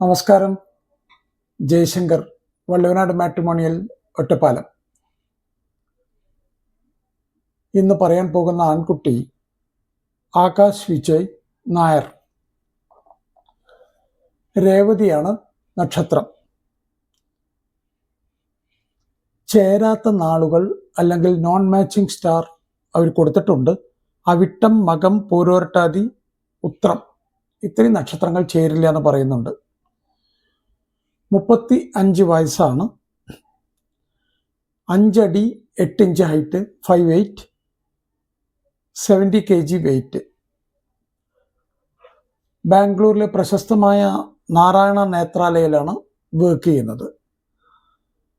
നമസ്കാരം. ജയശങ്കർ, വള്ളുവനാട് മാട്രിമോണിയൽ, ഒറ്റപ്പാലം. ഇന്ന് പറയാൻ പോകുന്ന ആൺകുട്ടി ആകാശ് വിജയ് നായർ. രേവതിയാണ് നക്ഷത്രം. ചേരാത്ത നാളുകൾ അല്ലെങ്കിൽ നോൺ മാച്ചിങ് സ്റ്റാർ അവർ കൊടുത്തിട്ടുണ്ട്. അവിട്ടം, മകം, പൂരോരട്ടാതി, ഉത്രം ഇത്രയും നക്ഷത്രങ്ങൾ ചേരില്ല എന്ന് പറയുന്നുണ്ട്. 35 വയസ്സാണ്. 5 അടി 8 ഇഞ്ച് ഹൈറ്റ്, 5'8", 70 kg വെയിറ്റ്. ബാംഗ്ലൂരിലെ പ്രശസ്തമായ നാരായണ നേത്രാലയയിലാണ് വർക്ക് ചെയ്യുന്നത്.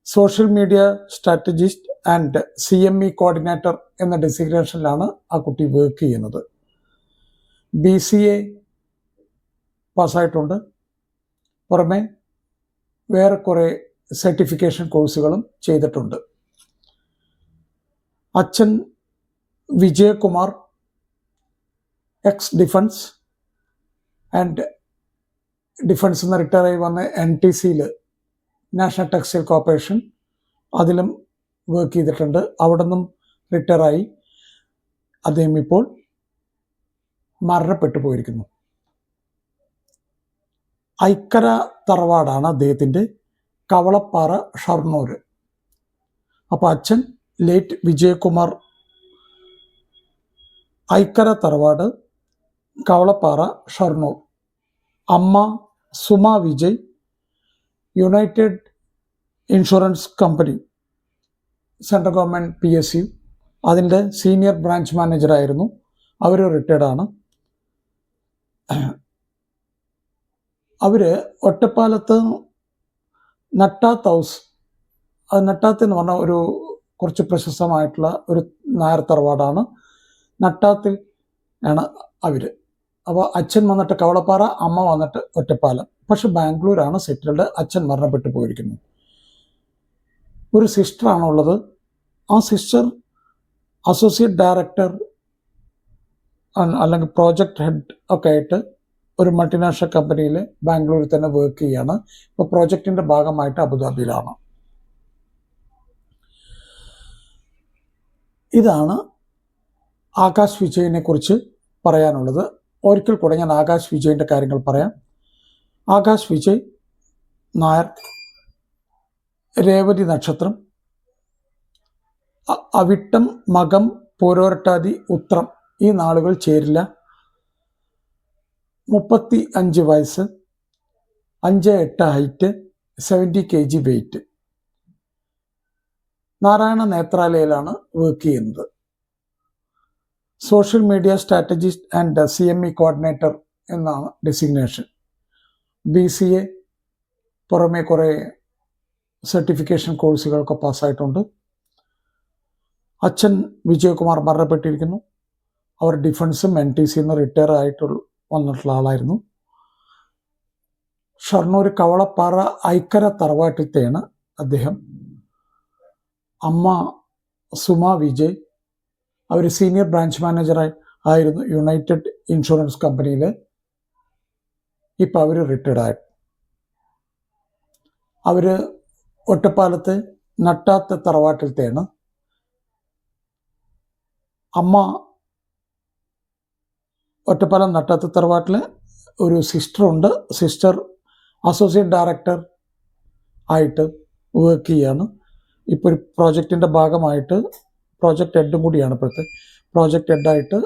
Social media strategist and CME coordinator എന്ന ഡെസിഗ്നേഷനിലാണ് ആ കുട്ടി വർക്ക് ചെയ്യുന്നത്. BCA പാസ്സായിട്ടുണ്ട്. പുറമെ വേറെ കുറേ സർട്ടിഫിക്കേഷൻ കോഴ്സുകളും ചെയ്തിട്ടുണ്ട്. അച്ഛൻ വിജയകുമാർ, എക്സ് ഡിഫൻസ് ആൻഡ് ഡിഫൻസിൽ നിന്ന് റിട്ടയർ ആയി വന്ന് NTCയിൽ, നാഷണൽ ടെക്സ്റ്റൈൽ കോർപ്പറേഷൻ, അതിലും വർക്ക് ചെയ്തിട്ടുണ്ട്. അവിടെ നിന്നും റിട്ടയറായി അദ്ദേഹം ഇപ്പോൾ മരണപ്പെട്ടു പോയിരിക്കുന്നു. ഐക്കര തറവാടാണ് അദ്ദേഹത്തിൻ്റെ, കവളപ്പാറ, ഷൊർണൂർ. അപ്പോൾ അച്ഛൻ ലേറ്റ് വിജയകുമാർ, ഐക്കര തറവാട്, കവളപ്പാറ, ഷൊർണൂർ. അമ്മ Suma Vijay, United insurance company, central government PSU, അതിൻ്റെ സീനിയർ ബ്രാഞ്ച് മാനേജറായിരുന്നു. അവർ റിട്ടയർഡാണ്. അവർ ഒറ്റപ്പാലത്ത് നട്ടാത്ത് ഹൗസ്, അത് നട്ടാത്ത് എന്ന് പറഞ്ഞാൽ ഒരു കുറച്ച് പ്രശസ്തമായിട്ടുള്ള ഒരു നായർ തറവാടാണ്. നട്ടാത്തിൽ ആണ് അവർ. അപ്പോൾ അച്ഛൻ വന്നിട്ട് കവളപ്പാറ, അമ്മ വന്നിട്ട് ഒറ്റപ്പാലം. പക്ഷെ ബാംഗ്ലൂരാണ് സെറ്റിൽഡ്. അച്ഛൻ മരണപ്പെട്ടു പോയിരിക്കുന്നു. ഒരു സിസ്റ്ററാണുള്ളത്. ആ സിസ്റ്റർ അസോസിയേറ്റ് ഡയറക്ടർ അല്ലെങ്കിൽ പ്രോജക്റ്റ് ഹെഡ് ഒക്കെ ആയിട്ട് ഒരു മൾട്ടിനാഷണൽ കമ്പനിയിൽ ബാംഗ്ലൂരിൽ തന്നെ വർക്ക് ചെയ്യാണ്. ഇപ്പോൾ പ്രോജക്റ്റിൻ്റെ ഭാഗമായിട്ട് അബുദാബിയിലാണ്. ഇതാണ് ആകാശ് വിജയിനെ കുറിച്ച് പറയാനുള്ളത്. ഒരിക്കൽ കൂടെ ഞാൻ ആകാശ് വിജയിൻ്റെ കാര്യങ്ങൾ പറയാം. ആകാശ് വിജയ് നായർ, രേവതി നക്ഷത്രം, അവിട്ടം, മകം, പൂരോരട്ടാതി, ഉത്രം ഈ നാളുകൾ ചേരില്ല. 35 വയസ്സ്, 5'8" ഹൈറ്റ്, 70 kg വെയിറ്റ്. നാരായണ നേത്രാലയയിലാണ് വർക്ക് ചെയ്യുന്നത്. Social media strategist and CME coordinator എന്നാണ് ഡെസിഗ്നേഷൻ. BCA പുറമെ കുറേ സർട്ടിഫിക്കേഷൻ കോഴ്സുകളൊക്കെ പാസ്സായിട്ടുണ്ട്. അച്ഛൻ വിജയകുമാർ മരണപ്പെട്ടിരിക്കുന്നു. അവർ ഡിഫൻസും NTCയിൽ നിന്ന് റിട്ടയർ ആയിട്ടുള്ള വന്നിട്ടുള്ള ആളായിരുന്നു. ഷൊർണൂർ കവളപ്പാറ ഐക്കര തറവാട്ടിലത്തെയാണ് അദ്ദേഹം. അമ്മ സുമ വിജയ്, അവർ സീനിയർ ബ്രാഞ്ച് മാനേജറായി ആയിരുന്നു യുണൈറ്റഡ് ഇൻഷുറൻസ് കമ്പനിയിൽ. ഇപ്പം അവർ റിട്ടയർഡ് ആയി. അവർ ഒറ്റപ്പാലത്ത് നട്ടാത്ത തറവാട്ടിലത്തെയാണ്. അമ്മ ഒറ്റപ്പാലം നട്ടാത്ത തറവാട്ടിൽ ഒരു സിസ്റ്ററുണ്ട്. സിസ്റ്റർ അസോസിയേറ്റ് ഡയറക്ടർ ആയിട്ട് വർക്ക് ചെയ്യാണ്. ഇപ്പോൾ ഒരു പ്രോജക്റ്റിൻ്റെ ഭാഗമായിട്ട് പ്രോജക്റ്റ് ഹെഡും കൂടിയാണ്. ഇപ്പോഴത്തെ പ്രോജക്റ്റ് ഹെഡായിട്ട്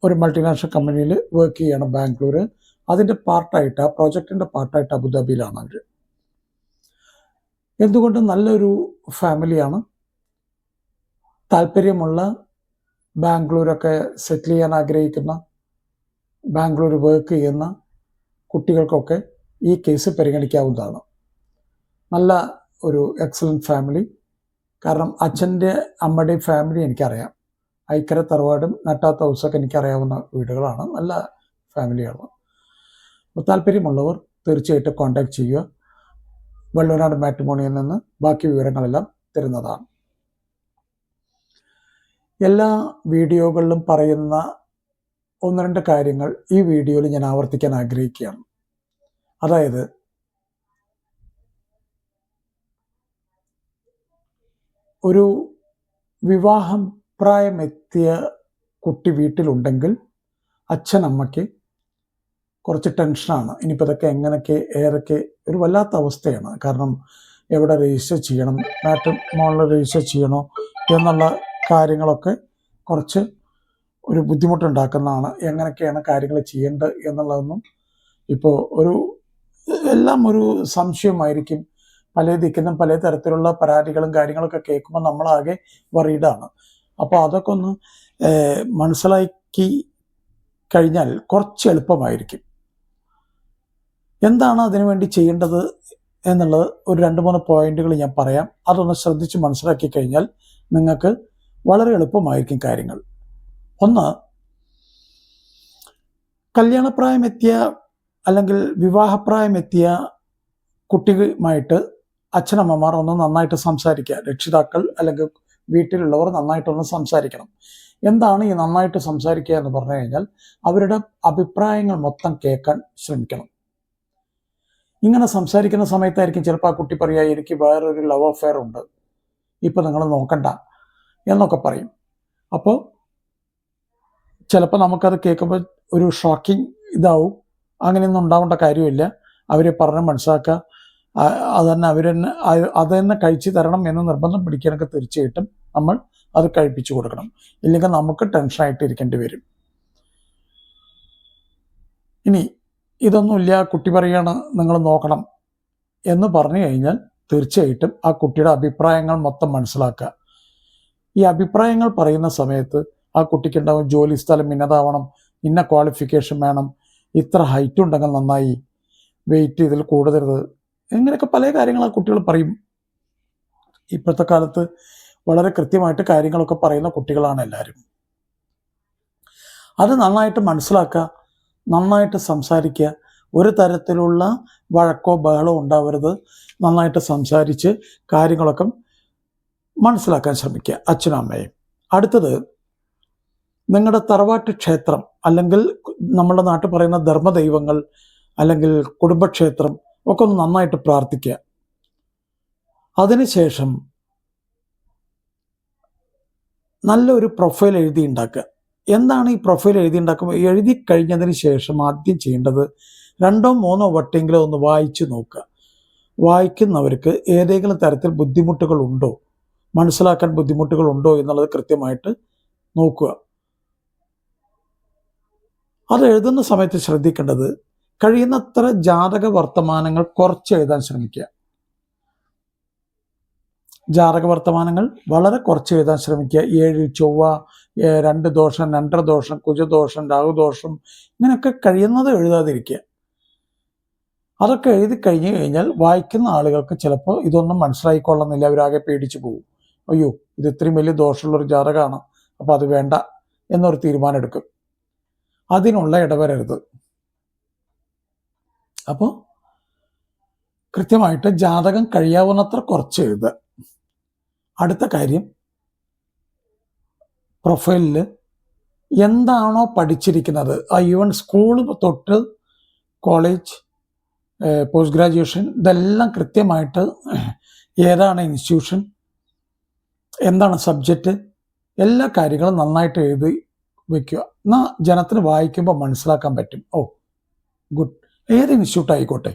ഒരു മൾട്ടിനാഷണൽ കമ്പനിയിൽ വർക്ക് ചെയ്യാണ് ബാംഗ്ലൂർ. അതിൻ്റെ പാർട്ടായിട്ട്, ആ പ്രോജക്റ്റിൻ്റെ പാർട്ടായിട്ട് അബുദാബിയിലാണ് അവർ. എന്തുകൊണ്ടും നല്ലൊരു ഫാമിലിയാണ്. താല്പര്യമുള്ള, ബാംഗ്ലൂരൊക്കെ സെറ്റിൽ ചെയ്യാൻ ആഗ്രഹിക്കുന്ന, ബാംഗ്ലൂർ വർക്ക് ചെയ്യുന്ന കുട്ടികൾക്കൊക്കെ ഈ കേസ് പരിഗണിക്കാവുന്നതാണ്. നല്ല ഒരു എക്സലൻറ്റ് ഫാമിലി. കാരണം അച്ഛൻ്റെ അമ്മയുടെയും ഫാമിലി എനിക്കറിയാം. ഐക്കര തറവാടും നട്ടാത്ത ഹൗസൊക്കെ എനിക്കറിയാവുന്ന വീടുകളാണ്. നല്ല ഫാമിലിയാണ്. അപ്പോൾ താല്പര്യമുള്ളവർ തീർച്ചയായിട്ടും കോൺടാക്ട് ചെയ്യുക. വള്ളുവനാട് മാട്രിമോണിയിൽ നിന്ന് ബാക്കി വിവരങ്ങളെല്ലാം തരുന്നതാണ്. എല്ലാ വീഡിയോകളിലും പറയുന്ന 1-2 കാര്യങ്ങൾ ഈ വീഡിയോയിൽ ഞാൻ ആവർത്തിക്കാൻ ആഗ്രഹിക്കുകയാണ്. അതായത് ഒരു വിവാഹം പ്രായമെത്തിയ കുട്ടി വീട്ടിലുണ്ടെങ്കിൽ അച്ഛനമ്മയ്ക്ക് കുറച്ച് ടെൻഷനാണ്. ഇനിയിപ്പോൾ ഇതൊക്കെ എങ്ങനെയൊക്കെ ഏതൊക്കെ ഒരു വല്ലാത്ത അവസ്ഥയാണ്. കാരണം എവിടെ രജിസ്റ്റർ ചെയ്യണം, മാട്രിമോണിയിൽ രജിസ്റ്റർ ചെയ്യണോ എന്നുള്ള കാര്യങ്ങളൊക്കെ കുറച്ച് ഒരു ബുദ്ധിമുട്ടുണ്ടാക്കുന്നതാണ്. എങ്ങനെയൊക്കെയാണ് കാര്യങ്ങൾ ചെയ്യേണ്ടത് എന്നുള്ളതൊന്നും ഇപ്പോൾ എല്ലാം ഒരു സംശയമായിരിക്കും. പല ദിക്കിനും പല തരത്തിലുള്ള പരാതികളും കാര്യങ്ങളൊക്കെ കേൾക്കുമ്പോൾ നമ്മളാകെ വറീഡാണ്. അപ്പോൾ അതൊക്കെ ഒന്ന് മനസ്സിലാക്കി കഴിഞ്ഞാൽ കുറച്ച് എളുപ്പമായിരിക്കും. എന്താണ് അതിനുവേണ്ടി ചെയ്യേണ്ടത് എന്നുള്ളത് ഒരു 2-3 പോയിന്റുകൾ ഞാൻ പറയാം. അതൊന്ന് ശ്രദ്ധിച്ച് മനസ്സിലാക്കി കഴിഞ്ഞാൽ നിങ്ങൾക്ക് വളരെ എളുപ്പമായിരിക്കും കാര്യങ്ങൾ. ഒന്ന്, കല്യാണപ്രായമെത്തിയ അല്ലെങ്കിൽ വിവാഹപ്രായമെത്തിയ കുട്ടിയുമായിട്ട് അച്ഛനമ്മമാർ ഒന്ന് നന്നായിട്ട് സംസാരിക്കുക. രക്ഷിതാക്കൾ അല്ലെങ്കിൽ വീട്ടിലുള്ളവർ നന്നായിട്ടൊന്ന് സംസാരിക്കണം. എന്താണ് ഈ നന്നായിട്ട് സംസാരിക്കുക എന്ന് പറഞ്ഞു കഴിഞ്ഞാൽ അവരുടെ അഭിപ്രായങ്ങൾ മൊത്തം കേൾക്കാൻ ശ്രമിക്കണം. ഇങ്ങനെ സംസാരിക്കുന്ന സമയത്തായിരിക്കും ചിലപ്പോൾ ആ കുട്ടി പറയുക, എനിക്ക് വേറൊരു ലവ് അഫെയർ ഉണ്ട്, ഇപ്പം നിങ്ങൾ നോക്കണ്ട എന്നൊക്കെ പറയും. അപ്പോൾ ചിലപ്പോൾ നമുക്കത് കേൾക്കുമ്പോൾ ഒരു ഷോക്കിംഗ് ഇതാവും. അങ്ങനെയൊന്നും ഉണ്ടാവേണ്ട കാര്യമില്ല. അവരെ പറഞ്ഞ് മനസ്സിലാക്കുക. അത് തന്നെ കഴിച്ചു തരണം എന്ന് നിർബന്ധം പിടിക്കാനൊക്കെ തീർച്ചയായിട്ടും നമ്മൾ അത് കഴിപ്പിച്ചു കൊടുക്കണം. ഇല്ലെങ്കിൽ നമുക്ക് ടെൻഷനായിട്ട് ഇരിക്കേണ്ടി വരും. ഇനി ഇതൊന്നുമില്ല, കുട്ടി പറയുകയാണ് നിങ്ങൾ നോക്കണം എന്ന് പറഞ്ഞു കഴിഞ്ഞാൽ തീർച്ചയായിട്ടും ആ കുട്ടിയുടെ അഭിപ്രായങ്ങൾ മൊത്തം മനസ്സിലാക്കുക. ഈ അഭിപ്രായങ്ങൾ പറയുന്ന സമയത്ത് ആ കുട്ടിക്കുണ്ടാവും ജോലി സ്ഥലം ഇന്നതാവണം, ഇന്ന ക്വാളിഫിക്കേഷൻ വേണം, ഇത്ര ഹൈറ്റ് ഉണ്ടെങ്കിൽ നന്നായി, വെയിറ്റ് ഇതിൽ കൂടരുത്, ഇങ്ങനെയൊക്കെ പല കാര്യങ്ങൾ ആ കുട്ടികൾ പറയും. ഇപ്പോഴത്തെ കാലത്ത് വളരെ കൃത്യമായിട്ട് കാര്യങ്ങളൊക്കെ പറയുന്ന കുട്ടികളാണ് എല്ലാവരും. അത് നന്നായിട്ട് മനസ്സിലാക്കുക, നന്നായിട്ട് സംസാരിക്കുക. ഒരു തരത്തിലുള്ള വഴക്കോ ബഹളോ ഉണ്ടാവരുത്. നന്നായിട്ട് സംസാരിച്ച് കാര്യങ്ങളൊക്കെ മനസ്സിലാക്കാൻ ശ്രമിക്കുക അച്ഛനും അമ്മയും. അടുത്തത്, നിങ്ങളുടെ തറവാട്ട് ക്ഷേത്രം അല്ലെങ്കിൽ നമ്മുടെ നാട്ടിൽ പറയുന്ന ധർമ്മദൈവങ്ങൾ അല്ലെങ്കിൽ കുടുംബക്ഷേത്രം ഒക്കെ ഒന്ന് നന്നായിട്ട് പ്രാർത്ഥിക്കുക. അതിനുശേഷം നല്ലൊരു പ്രൊഫൈൽ എഴുതി ഉണ്ടാക്കുക. എന്താണ് ഈ പ്രൊഫൈൽ എഴുതി ഉണ്ടാക്കുമ്പോൾ? എഴുതി കഴിഞ്ഞതിന് ശേഷം ആദ്യം ചെയ്യേണ്ടത് 2-3 വട്ടെങ്കിലും ഒന്ന് വായിച്ചു നോക്കുക. വായിക്കുന്നവർക്ക് ഏതെങ്കിലും തരത്തിൽ ബുദ്ധിമുട്ടുകളുണ്ടോ, മനസ്സിലാക്കാൻ ബുദ്ധിമുട്ടുകളുണ്ടോ എന്നുള്ളത് കൃത്യമായിട്ട് നോക്കുക. അത് എഴുതുന്ന സമയത്ത് ശ്രദ്ധിക്കേണ്ടത്, കഴിയുന്നത്ര ജാതക വർത്തമാനങ്ങൾ കുറച്ച് എഴുതാൻ ശ്രമിക്കുക. ജാതക വർത്തമാനങ്ങൾ വളരെ കുറച്ച് എഴുതാൻ ശ്രമിക്കുക. 7 ചൊവ്വ, 2 ദോഷം, 2.5 ദോഷം, കുജദോഷം, രാഹുദോഷം, ഇങ്ങനെയൊക്കെ കഴിയുന്നത് എഴുതാതിരിക്കുക. അതൊക്കെ എഴുതി കഴിഞ്ഞു കഴിഞ്ഞാൽ വായിക്കുന്ന ആളുകൾക്ക് ചിലപ്പോൾ ഇതൊന്നും മനസ്സിലായിക്കൊള്ളുന്നില്ല. അവരാകെ പേടിച്ചു പോകും. അയ്യോ, ഇത് ഇത്രയും വലിയ ദോഷമുള്ളൊരു ജാതകമാണ്, അപ്പോൾ അത് വേണ്ട എന്നൊരു തീരുമാനം എടുക്കും. അതിനുള്ള ഇടവരരുത്. അപ്പോൾ കൃത്യമായിട്ട് ജാതകം കഴിയാവുന്നത്ര കുറച്ച് എഴുതുക. അടുത്ത കാര്യം, പ്രൊഫൈലിൽ എന്താണോ പഠിച്ചിരിക്കുന്നത്, ഈവൻ സ്കൂൾ തൊട്ട് കോളേജ്, പോസ്റ്റ് ഗ്രാജുവേഷൻ, ഇതെല്ലാം കൃത്യമായിട്ട് ഏതാണ് ഇൻസ്റ്റിറ്റ്യൂഷൻ, എന്താണ് സബ്ജക്റ്റ്, എല്ലാ കാര്യങ്ങളും നന്നായിട്ട് എഴുതി വയ്ക്കുക. എന്നാൽ ജനത്തിന് വായിക്കുമ്പോൾ മനസ്സിലാക്കാൻ പറ്റും. ഓ ഗുഡ്, ഏത് ഇൻസ്റ്റിറ്റ്യൂട്ട് ആയിക്കോട്ടെ.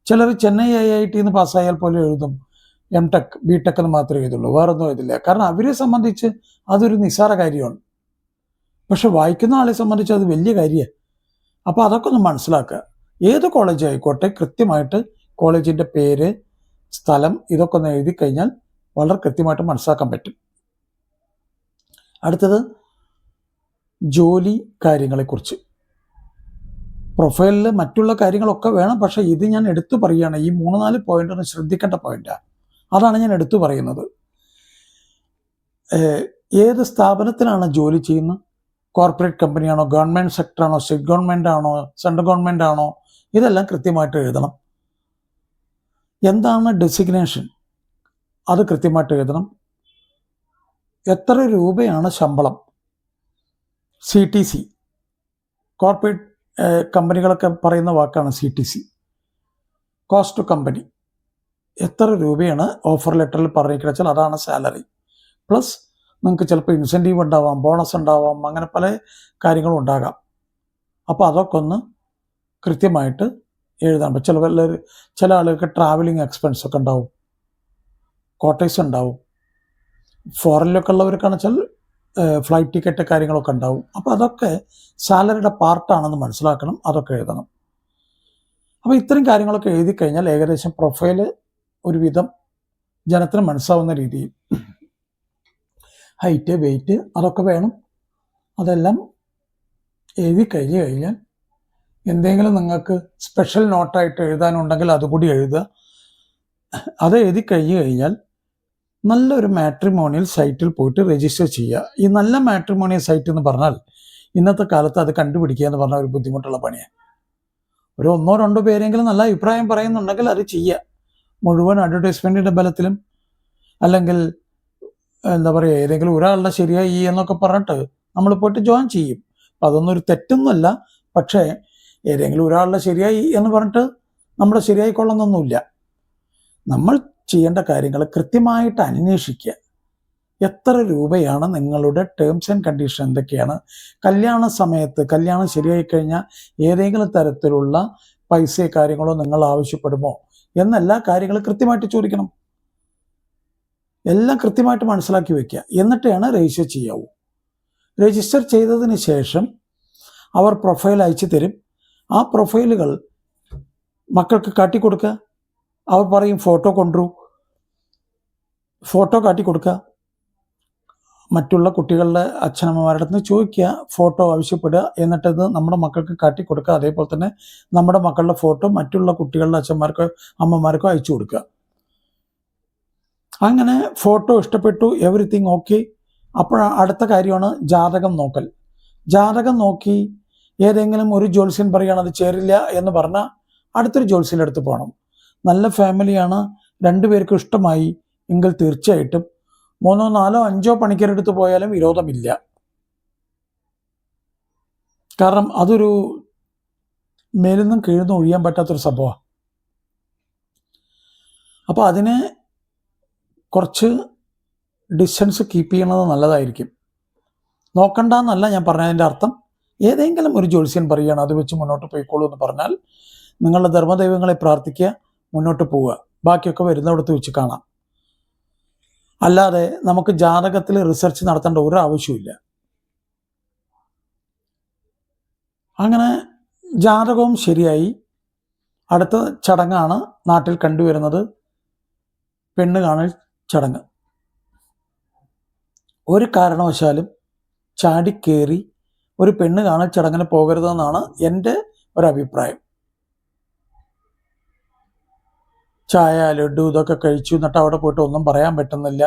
ചിലർ ചെന്നൈ IIT പാസ്സായാൽ പോലും എഴുതും MTech BTech എന്ന് മാത്രമേ എഴുതുള്ളൂ, വേറൊന്നും എഴുതില്ല. കാരണം അവരെ സംബന്ധിച്ച് അതൊരു നിസ്സാര കാര്യമാണ്. പക്ഷെ വായിക്കുന്ന ആളെ സംബന്ധിച്ച് അത് വലിയ കാര്യമാണ്. അപ്പോൾ അതൊക്കെ ഒന്ന് മനസ്സിലാക്കുക. ഏത് കോളേജ് ആയിക്കോട്ടെ കൃത്യമായിട്ട് കോളേജിൻ്റെ പേര്, സ്ഥലം, ഇതൊക്കെ ഒന്ന് എഴുതി കഴിഞ്ഞാൽ വളരെ കൃത്യമായിട്ട് മനസ്സിലാക്കാൻ പറ്റും. അടുത്തത്, ജോലി കാര്യങ്ങളെക്കുറിച്ച്. പ്രൊഫൈലിൽ മറ്റുള്ള കാര്യങ്ങളൊക്കെ വേണം, പക്ഷേ ഇത് ഞാൻ എടുത്തു പറയുകയാണ്. ഈ 3-4 പോയിന്റ് ഒന്ന് ശ്രദ്ധിക്കേണ്ട പോയിന്റാണ്. അതാണ് ഞാൻ എടുത്തു പറയുന്നത്. ഏത് സ്ഥാപനത്തിലാണ് ജോലി ചെയ്യുന്നത്? കോർപ്പറേറ്റ് കമ്പനിയാണോ, ഗവൺമെൻറ് സെക്ടറാണോ, സ്റ്റേറ്റ് ഗവൺമെൻറ് ആണോ, സെൻട്രൽ ഗവൺമെൻറ് ആണോ, ഇതെല്ലാം കൃത്യമായിട്ട് എഴുതണം. എന്താണ് ഡെസിഗ്നേഷൻ, അത് കൃത്യമായിട്ട് എഴുതണം. എത്ര രൂപയാണ് ശമ്പളം? CTC, കോർപ്പറേറ്റ് കമ്പനികളൊക്കെ പറയുന്ന വാക്കാണ് CTC. കോസ്റ്റ് ടു കമ്പനി എത്ര രൂപയാണ് ഓഫർ ലെറ്ററിൽ പറഞ്ഞിരിക്കുന്നത് വെച്ചാൽ അതാണ് സാലറി. പ്ലസ് നിങ്ങൾക്ക് ചിലപ്പോൾ ഇൻസെൻറ്റീവ് ഉണ്ടാവാം, ബോണസ് ഉണ്ടാവാം, അങ്ങനെ പല കാര്യങ്ങളും ഉണ്ടാകാം. അപ്പോൾ അതൊക്കെ ഒന്ന് കൃത്യമായിട്ട് എഴുതാം. ചില ആളുകൾക്ക് ട്രാവലിംഗ് എക്സ്പെൻസ് ഒക്കെ ഉണ്ടാവും, ക്വാർട്ടേഴ്സ് ഉണ്ടാവും. ഫോറിനിലൊക്കെ ഉള്ളവർക്കാണെന്ന് വെച്ചാൽ ഫ്ലൈറ്റ് ടിക്കറ്റ് കാര്യങ്ങളൊക്കെ ഉണ്ടാവും. അപ്പോൾ അതൊക്കെ സാലറിയുടെ പാർട്ടാണെന്ന് മനസ്സിലാക്കണം, അതൊക്കെ എഴുതണം. അപ്പോൾ ഇത്തരം കാര്യങ്ങളൊക്കെ എഴുതി കഴിഞ്ഞാൽ ഏകദേശം പ്രൊഫൈല് ഒരുവിധം ജനത്തിന് മനസ്സാവുന്ന രീതിയിൽ ഹൈറ്റ്, വെയിറ്റ് അതൊക്കെ വേണം. അതെല്ലാം എഴുതി കഴിഞ്ഞാൽ എന്തെങ്കിലും നിങ്ങൾക്ക് സ്പെഷ്യൽ നോട്ടായിട്ട് എഴുതാനുണ്ടെങ്കിൽ അതുകൂടി എഴുതുക. അത് എഴുതി കഴിഞ്ഞാൽ നല്ലൊരു മാട്രിമോണിയൽ സൈറ്റിൽ പോയിട്ട് രജിസ്റ്റർ ചെയ്യുക. ഈ നല്ല മാട്രിമോണിയൽ സൈറ്റ് എന്ന് പറഞ്ഞാൽ ഇന്നത്തെ കാലത്ത് അത് കണ്ടുപിടിക്കുക എന്ന് പറഞ്ഞാൽ ഒരു ബുദ്ധിമുട്ടുള്ള പണിയാണ്. ഒരു 1-2 പേരെങ്കിലും നല്ല അഭിപ്രായം പറയുന്നുണ്ടെങ്കിൽ അത് ചെയ്യുക. മുഴുവൻ അഡ്വർടൈസ്മെൻറ്റിൻ്റെ ബലത്തിലും അല്ലെങ്കിൽ എന്താ പറയുക ഏതെങ്കിലും ഒരാളുടെ ശരിയായി എന്നൊക്കെ പറഞ്ഞിട്ട് നമ്മൾ പോയിട്ട് ജോയിൻ ചെയ്യും. അപ്പം അതൊന്നും ഒരു തെറ്റൊന്നുമല്ല. പക്ഷേ ഏതെങ്കിലും ഒരാളുടെ ശരിയായി എന്ന് പറഞ്ഞിട്ട് നമ്മുടെ ശരിയായിക്കൊള്ളുന്നൊന്നുമില്ല. നമ്മൾ ചെയ്യേണ്ട കാര്യങ്ങൾ കൃത്യമായിട്ട് അന്വേഷിക്കുക. എത്ര രൂപയാണ് നിങ്ങളുടെ ടേംസ് ആൻഡ് കണ്ടീഷൻ എന്തൊക്കെയാണ്, കല്യാണ സമയത്ത് കല്യാണം ശരിയായി കഴിഞ്ഞാൽ ഏതെങ്കിലും തരത്തിലുള്ള പൈസയോ കാര്യങ്ങളോ നിങ്ങൾ ആവശ്യപ്പെടുമോ എന്നെല്ലാ കാര്യങ്ങളും കൃത്യമായിട്ട് ചോദിക്കണം. എല്ലാം കൃത്യമായിട്ട് മനസ്സിലാക്കി വയ്ക്കുക. എന്നിട്ടാണ് രജിസ്റ്റർ ചെയ്യാവൂ. രജിസ്റ്റർ ചെയ്തതിന് ശേഷം അവർ പ്രൊഫൈൽ അയച്ചു തരും. ആ പ്രൊഫൈലുകൾ മക്കൾക്ക് കാട്ടിക്കൊടുക്കുക. അവർ പറയും ഫോട്ടോ കൊണ്ടുവരൂ, ഫോട്ടോ കാട്ടിക്കൊടുക്കുക. മറ്റുള്ള കുട്ടികളുടെ അച്ഛനമ്മമാരുടെ അടുത്ത് ചോദിക്കുക, ഫോട്ടോ ആവശ്യപ്പെടുക. എന്നിട്ടത് നമ്മുടെ മക്കൾക്ക് കാട്ടിക്കൊടുക്കുക. അതേപോലെ തന്നെ നമ്മുടെ മക്കളുടെ ഫോട്ടോ മറ്റുള്ള കുട്ടികളുടെ അച്ഛന്മാർക്കോ അമ്മമാർക്കോ അയച്ചു കൊടുക്കുക. അങ്ങനെ ഫോട്ടോ ഇഷ്ടപ്പെട്ടു, എവറിത്തിങ് ഓക്കെ. അപ്പോൾ അടുത്ത കാര്യമാണ് ജാതകം നോക്കൽ. ജാതകം നോക്കി ഏതെങ്കിലും ഒരു ജ്യോത്സ്യൻ പറയുകയാണ് അത് ചേരില്ല എന്ന് പറഞ്ഞാൽ അടുത്തൊരു ജ്യോത്സ്യൻ്റെ അടുത്ത് പോകണം. നല്ല ഫാമിലിയാണ്, 2 പേർക്കും ഇഷ്ടമായി എങ്കിൽ തീർച്ചയായിട്ടും 3, 4, 5 പണിക്കരെടുത്ത് പോയാലും വിരോധമില്ല. കാരണം അതൊരു മേലിന്നും കീഴ്ന്നും ഒഴിയാൻ പറ്റാത്തൊരു സംഭവമാണ്. അപ്പോൾ അതിന് കുറച്ച് ഡിസ്റ്റൻസ് കീപ്പ് ചെയ്യണത് നല്ലതായിരിക്കും. നോക്കണ്ട എന്നല്ല ഞാൻ പറഞ്ഞതിൻ്റെ അർത്ഥം. ഏതെങ്കിലും ഒരു ജ്യോത്സ്യൻ പറയുകയാണ് അത് വെച്ച് മുന്നോട്ട് പോയിക്കോളൂ എന്ന് പറഞ്ഞാൽ നിങ്ങളുടെ ധർമ്മദൈവങ്ങളെ പ്രാർത്ഥിക്കുക, മുന്നോട്ട് പോവുക. ബാക്കിയൊക്കെ വരുന്നിടത്ത് വെച്ച് കാണാം. അല്ലാതെ നമുക്ക് ജാതകത്തിൽ റിസർച്ച് നടത്തേണ്ട ഒരു ആവശ്യമില്ല. അങ്ങനെ ജാതകവും ശരിയായി. അടുത്ത ചടങ്ങാണ് നാട്ടിൽ കണ്ടുവരുന്നത്, പെണ്ണ് കാണൽ ചടങ്ങ്. ഒരു കാരണവശാലും ചാടിക്കേറി ഒരു പെണ്ണ് കാണൽ ചടങ്ങിന് പോകരുതെന്നാണ് എൻ്റെ ഒരഭിപ്രായം. ചായ, ലഡു ഇതൊക്കെ കഴിച്ചു, എന്നിട്ട് അവിടെ പോയിട്ട് ഒന്നും പറയാൻ പറ്റുന്നില്ല,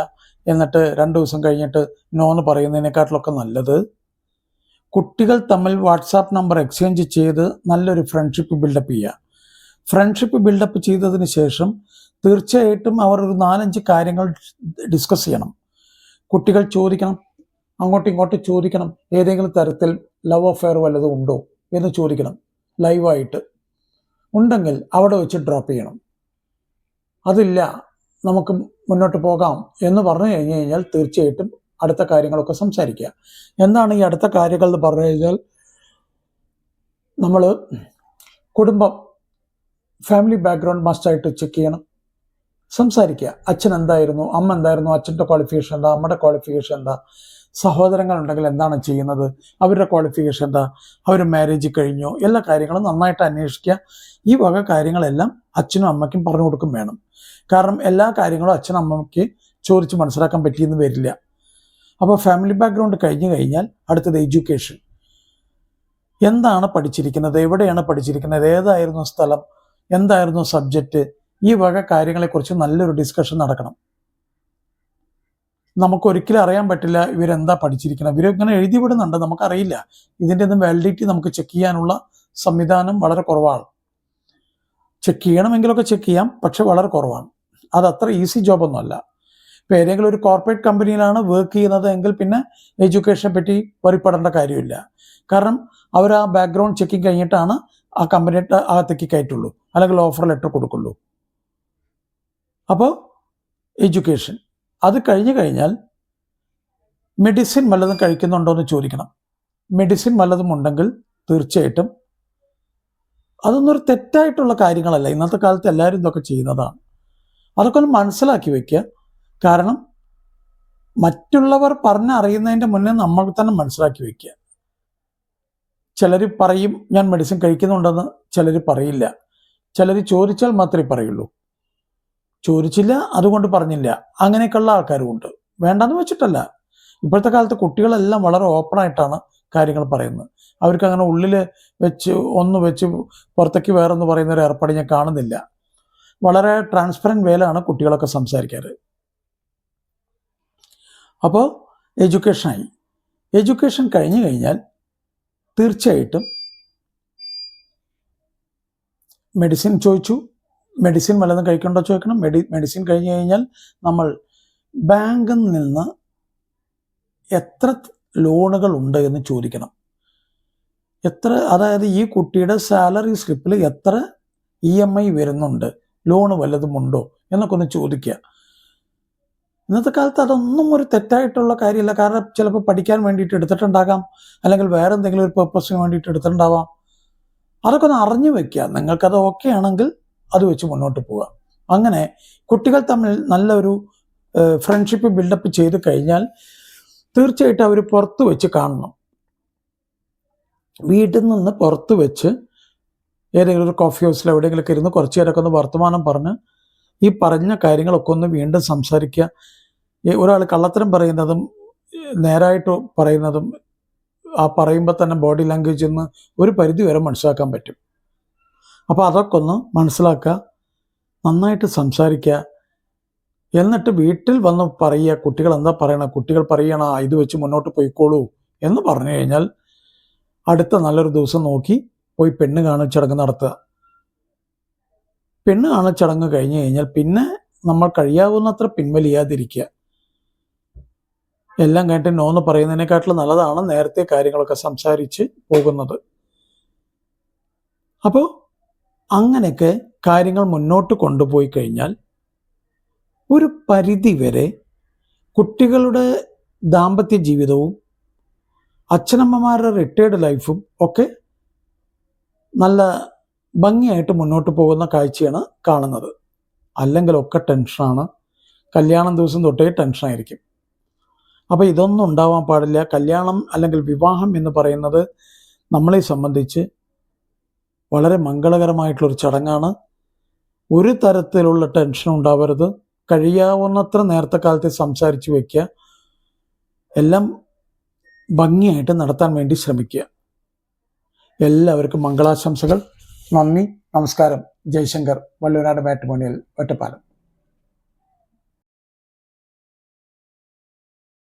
എന്നിട്ട് 2 ദിവസം കഴിഞ്ഞിട്ട് നോന്ന് പറയുന്നതിനെക്കാട്ടിലൊക്കെ നല്ലത് കുട്ടികൾ തമ്മിൽ വാട്സാപ്പ് നമ്പർ എക്സ്ചേഞ്ച് ചെയ്ത് നല്ലൊരു ഫ്രണ്ട്ഷിപ്പ് ബിൽഡപ്പ് ചെയ്യുക. ഫ്രണ്ട്ഷിപ്പ് ബിൽഡപ്പ് ചെയ്തതിന് ശേഷം തീർച്ചയായിട്ടും അവർ ഒരു 4-5 കാര്യങ്ങൾ ഡിസ്കസ് ചെയ്യണം. കുട്ടികൾ ചോദിക്കണം, അങ്ങോട്ടും ഇങ്ങോട്ടും ചോദിക്കണം, ഏതെങ്കിലും തരത്തിൽ ലവ് അഫെയർ വല്ലതും ഉണ്ടോ എന്ന് ചോദിക്കണം. ലൈവായിട്ട് ഉണ്ടെങ്കിൽ അവിടെ വെച്ച് ഡ്രോപ്പ് ചെയ്യണം. അതില്ല, നമുക്ക് മുന്നോട്ട് പോകാം എന്ന് പറഞ്ഞു കഴിഞ്ഞാൽ തീർച്ചയായിട്ടും അടുത്ത കാര്യങ്ങളൊക്കെ സംസാരിക്കുക. എന്താണ് ഈ അടുത്ത കാര്യങ്ങൾ എന്ന് പറഞ്ഞു കഴിഞ്ഞാൽ നമ്മൾ കുടുംബം, ഫാമിലി ബാക്ക്ഗ്രൗണ്ട് മസ്റ്റായിട്ട് ചെക്ക് ചെയ്യണം. സംസാരിക്കുക. അച്ഛൻ എന്തായിരുന്നു, അമ്മ എന്തായിരുന്നു, അച്ഛൻ്റെ ക്വാളിഫിക്കേഷൻ എന്താ, അമ്മയുടെ ക്വാളിഫിക്കേഷൻ എന്താ, സഹോദരങ്ങളുണ്ടെങ്കിൽ എന്താണ് ചെയ്യുന്നത്, അവരുടെ ക്വാളിഫിക്കേഷൻ എന്താ, അവർ മാരേജ് കഴിഞ്ഞോ, എല്ലാ കാര്യങ്ങളും നന്നായിട്ട് അന്വേഷിക്കുക. ഈ വക കാര്യങ്ങളെല്ലാം അച്ഛനും അമ്മയ്ക്കും പറഞ്ഞു കൊടുക്കും വേണം. കാരണം എല്ലാ കാര്യങ്ങളും അച്ഛനും അമ്മയ്ക്ക് ചോദിച്ച് മനസ്സിലാക്കാൻ പറ്റിയെന്ന് വരില്ല. അപ്പോൾ ഫാമിലി ബാക്ക്ഗ്രൗണ്ട് കഴിഞ്ഞാൽ അടുത്തത് എഡ്യൂക്കേഷൻ. എന്താണ് പഠിച്ചിരിക്കുന്നത്, എവിടെയാണ് പഠിച്ചിരിക്കുന്നത്, ഏതായിരുന്നു സ്ഥലം, എന്തായിരുന്നു സബ്ജക്റ്റ്, ഈ വക കാര്യങ്ങളെക്കുറിച്ച് നല്ലൊരു ഡിസ്കഷൻ നടക്കണം. നമുക്കൊരിക്കലും അറിയാൻ പറ്റില്ല ഇവരെന്താ പഠിച്ചിരിക്കുന്നത്. ഇവരിങ്ങനെ എഴുതി വിടുന്നുണ്ട്, നമുക്കറിയില്ല. ഇതിൻ്റെ ഒന്നും വാലിഡിറ്റി നമുക്ക് ചെക്ക് ചെയ്യാനുള്ള സംവിധാനം വളരെ കുറവാണ്. ചെക്ക് ചെയ്യണമെങ്കിലൊക്കെ ചെക്ക് ചെയ്യാം, പക്ഷെ വളരെ കുറവാണ്. അത് അത്ര ഈസി ജോബൊന്നുമല്ല. ഇപ്പോൾ ഏതെങ്കിലും ഒരു കോർപ്പറേറ്റ് കമ്പനിയിലാണ് വർക്ക് ചെയ്യുന്നത് എങ്കിൽ പിന്നെ എഡ്യൂക്കേഷനെ പറ്റി വറിപ്പെടേണ്ട കാര്യമില്ല. കാരണം അവർ ആ ബാക്ക്ഗ്രൗണ്ട് ചെക്കിങ് കഴിഞ്ഞിട്ടാണ് ആ കമ്പനിയുടെ അകത്തേക്ക് കയറ്റുള്ളൂ. അല്ലെങ്കിൽ ഓഫർ ലെറ്റർ കൊടുക്കുള്ളൂ. അപ്പോൾ എഡ്യൂക്കേഷൻ അത് കഴിഞ്ഞു കഴിഞ്ഞാൽ മെഡിസിൻ വല്ലതും കഴിക്കുന്നുണ്ടോ എന്ന് ചോദിക്കണം. മെഡിസിൻ വല്ലതും ഉണ്ടെങ്കിൽ തീർച്ചയായിട്ടും അതൊന്നും ഒരു തെറ്റായിട്ടുള്ള കാര്യങ്ങളല്ല. ഇന്നത്തെ കാലത്ത് എല്ലാവരും ഇതൊക്കെ ചെയ്യുന്നതാണ്. അതൊക്കെ ഒന്ന് മനസ്സിലാക്കി വയ്ക്കുക. കാരണം മറ്റുള്ളവർ പറഞ്ഞറിയുന്നതിൻ്റെ മുന്നേ നമ്മൾ തന്നെ മനസ്സിലാക്കി വയ്ക്കുക. ചിലർ പറയും ഞാൻ മെഡിസിൻ കഴിക്കുന്നുണ്ടെന്ന്, ചിലർ പറയില്ല. ചിലർ ചോദിച്ചാൽ മാത്രമേ പറയുള്ളൂ. ചോദിച്ചില്ല അതുകൊണ്ട് പറഞ്ഞില്ല, അങ്ങനെയൊക്കെയുള്ള ആൾക്കാരും ഉണ്ട്. വേണ്ടെന്ന് വെച്ചിട്ടല്ല. ഇപ്പോഴത്തെ കാലത്ത് കുട്ടികളെല്ലാം വളരെ ഓപ്പണായിട്ടാണ് കാര്യങ്ങൾ പറയുന്നത്. അവർക്ക് അങ്ങനെ ഉള്ളിൽ വെച്ച് ഒന്ന് വെച്ച് പുറത്തേക്ക് വേറൊന്ന് പറയുന്ന ഒരു ഏർപ്പാട് ഞാൻ കാണുന്നില്ല. വളരെ ട്രാൻസ്പെറൻറ്റ് വേലാണ് കുട്ടികളൊക്കെ സംസാരിക്കാറ്. അപ്പോൾ എഡ്യൂക്കേഷനായി. എഡ്യൂക്കേഷൻ കഴിഞ്ഞു കഴിഞ്ഞാൽ തീർച്ചയായിട്ടും മെഡിസിൻ ചോദിച്ചു. മെഡിസിൻ വല്ലതും കഴിക്കണ്ടോ ചോദിക്കണം. മെഡിസിൻ കഴിഞ്ഞു കഴിഞ്ഞാൽ നമ്മൾ ബാങ്കിൽ നിന്ന് എത്ര ലോണുകൾ ഉണ്ട് എന്ന് ചോദിക്കണം. അതായത് ഈ കുട്ടിയുടെ സാലറി സ്ലിപ്പിൽ എത്ര EMI വരുന്നുണ്ട്, ലോണ് വല്ലതുമുണ്ടോ എന്നൊക്കെ ഒന്ന് ചോദിക്കുക. ഇന്നത്തെ കാലത്ത് അതൊന്നും ഒരു തെറ്റായിട്ടുള്ള കാര്യമില്ല. കാരണം ചിലപ്പോൾ പഠിക്കാൻ വേണ്ടിയിട്ട് എടുത്തിട്ടുണ്ടാകാം, അല്ലെങ്കിൽ വേറെ എന്തെങ്കിലും ഒരു പർപ്പസിന് വേണ്ടിയിട്ട് എടുത്തിട്ടുണ്ടാവാം. അതൊക്കെ ഒന്ന് അറിഞ്ഞു വയ്ക്കുക. നിങ്ങൾക്കത് ഓക്കെ ആണെങ്കിൽ അത് വെച്ച് മുന്നോട്ട് പോവുക. അങ്ങനെ കുട്ടികൾ തമ്മിൽ നല്ലൊരു ഫ്രണ്ട്ഷിപ്പ് ബിൽഡപ്പ് ചെയ്ത് കഴിഞ്ഞാൽ തീർച്ചയായിട്ടും അവർ പുറത്ത് വെച്ച് കാണണം. വീട്ടിൽ നിന്ന് പുറത്ത് വെച്ച് ഏതെങ്കിലും ഒരു കോഫി ഹൗസിൽ എവിടെയെങ്കിലുമൊക്കെ ഇരുന്ന് കുറച്ച് നേരമൊക്കെ ഒന്ന് വർത്തമാനം പറഞ്ഞ് ഈ പറഞ്ഞ കാര്യങ്ങളൊക്കെ ഒന്ന് വീണ്ടും സംസാരിക്കുക. ഒരാൾ കള്ളത്തരം പറയുന്നതും നേരായിട്ട് പറയുന്നതും ആ പറയുമ്പോൾ തന്നെ ബോഡി ലാംഗ്വേജിൽ നിന്ന് ഒരു പരിധി വരെ മനസ്സിലാക്കാൻ പറ്റും. അപ്പോൾ അതൊക്കെ ഒന്ന് മനസ്സിലാക്കുക, നന്നായിട്ട് സംസാരിക്കുക. എന്നിട്ട് വീട്ടിൽ വന്ന് പറയുക, കുട്ടികൾ എന്താ പറയണം, കുട്ടികൾ പറയണം ഇത് വെച്ച് മുന്നോട്ട് പോയിക്കോളൂ എന്ന് പറഞ്ഞു കഴിഞ്ഞാൽ അടുത്ത നല്ലൊരു ദിവസം നോക്കി പോയി പെണ്ണ് കാണൽ ചടങ്ങ് നടത്തുക. പെണ്ണ് കാണൽ ചടങ്ങ് കഴിഞ്ഞ് കഴിഞ്ഞാൽ പിന്നെ നമ്മൾ കഴിയാവുന്നത്ര പിൻവലിയാതിരിക്കുക. എല്ലാം കഴിഞ്ഞിട്ട് നോന്ന് പറയുന്നതിനെക്കാട്ടിലും നല്ലതാണ് നേരത്തെ കാര്യങ്ങളൊക്കെ സംസാരിച്ച് പോകുന്നത്. അപ്പോൾ അങ്ങനെയൊക്കെ കാര്യങ്ങൾ മുന്നോട്ട് കൊണ്ടുപോയി കഴിഞ്ഞാൽ ഒരു പരിധി വരെ കുട്ടികളുടെ ദാമ്പത്യ ജീവിതവും അച്ഛനമ്മമാരുടെ റിട്ടയർഡ് ലൈഫും ഒക്കെ നല്ല ഭംഗിയായിട്ട് മുന്നോട്ട് പോകുന്ന കാഴ്ചയാണ് കാണുന്നത്. അല്ലെങ്കിലൊക്കെ ടെൻഷനാണ്. കല്യാണം ദിവസം തൊട്ടേ ടെൻഷനായിരിക്കും. അപ്പോൾ ഇതൊന്നും ഉണ്ടാവാൻ പാടില്ല. കല്യാണം അല്ലെങ്കിൽ വിവാഹം എന്ന് പറയുന്നത് നമ്മളെ സംബന്ധിച്ച് വളരെ മംഗളകരമായിട്ടുള്ളൊരു ചടങ്ങാണ്. ഒരു തരത്തിലുള്ള ടെൻഷൻ ഉണ്ടാവരുത്. കഴിയാവുന്നത്ര നേരത്തെ കാലത്ത് സംസാരിച്ച് വയ്ക്കുക. എല്ലാം ഭംഗിയായിട്ട് നടത്താൻ വേണ്ടി ശ്രമിക്കുക. എല്ലാവർക്കും മംഗളാശംസകൾ. നന്ദി, നമസ്കാരം. ജയശങ്കർ, വള്ളുവനാട് മാട്രിമോണിയൽ, ഒറ്റപ്പാലം.